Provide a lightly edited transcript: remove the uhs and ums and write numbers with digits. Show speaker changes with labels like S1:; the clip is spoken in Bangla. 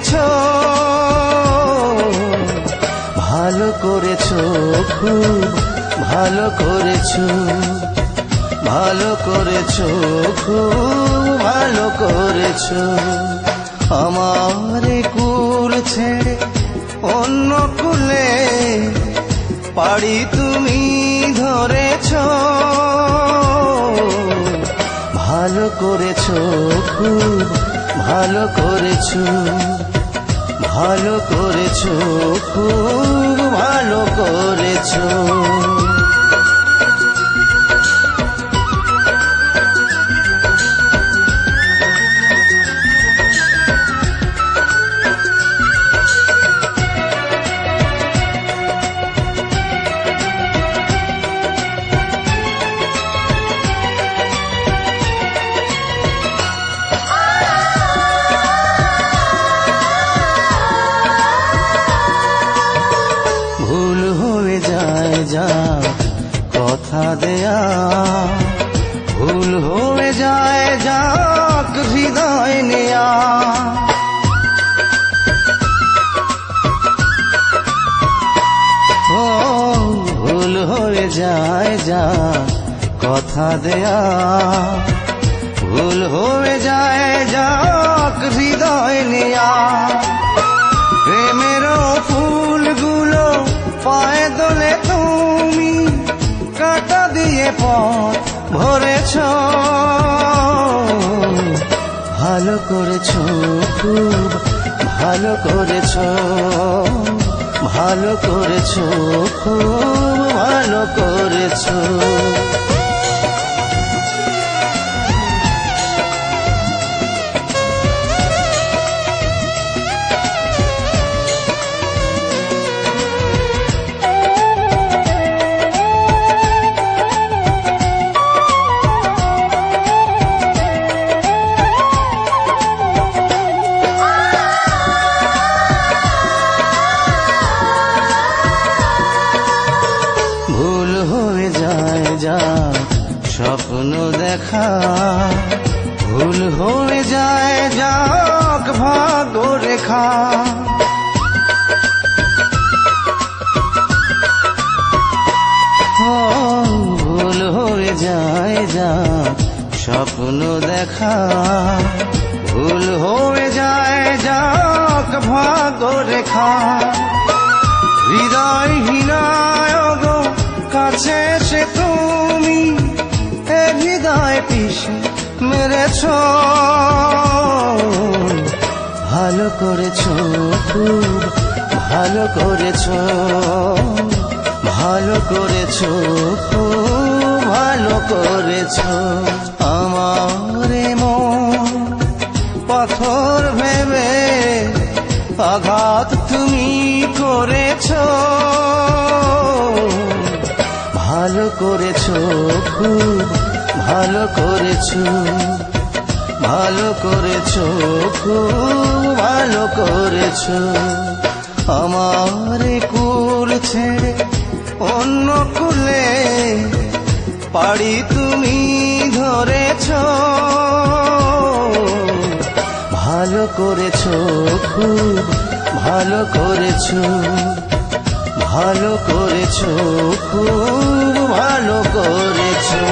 S1: করেছো, ভালো করেছো, খুব ভালো করেছো, ভালো করেছো, খুব ভালো করেছো। আমার কুল ছেড়ে অন্য কুলে পাড়ি তুমি ধরেছো, ভালো করেছো, খুব ভালো করেছো, ভালো করেছো, খুব ভালো করেছো। ভুল হয়ে যায় যা কথা দেয়া, ভুল হয়ে যায় যাক হৃদয় নেয়া, ও ভুল হয়ে যায় যা কথা দেয়া, ভুল হয়ে যায় যাক হৃদয় নেয়া। প্রেমেরও ফুলগুলো পায়ে দোলে তুমি কাঁটা দিয়ে পথ ভরেছো, ভালো করেছো, খুব ভালো করেছো, ভালো করেছো, খুব ভালো করেছো। ভুল হয়ে যায় যা স্বপ্ন দেখা, ভুল হয়ে যায় যাক ভাগ্য রেখা, ভুল হয়ে যায় যাক স্বপ্ন দেখা, ভুল হয়ে যায় যাক ভাগ্য রেখা। হৃদয় হীনায় গো কাছে এসে তুমি এ হৃদয় পিষে মেরেছো, ভালো করেছো, খুব ভালো করেছো, ভালো করেছো, খুব ভালো করেছো। আমার মন পাথর ভেবে আঘাত তুমি করেছো, ভালো করেছো, খুব ভালো করেছো, ভালো করেছো, খুব ভালো করেছো। আমার কুল ছেড়ে অন্য কুলে পাড়ি তুমি ধরেছো, ভালো করেছো, খুব ভালো করেছো, ভালো করেছো, খুব ভালো করেছো।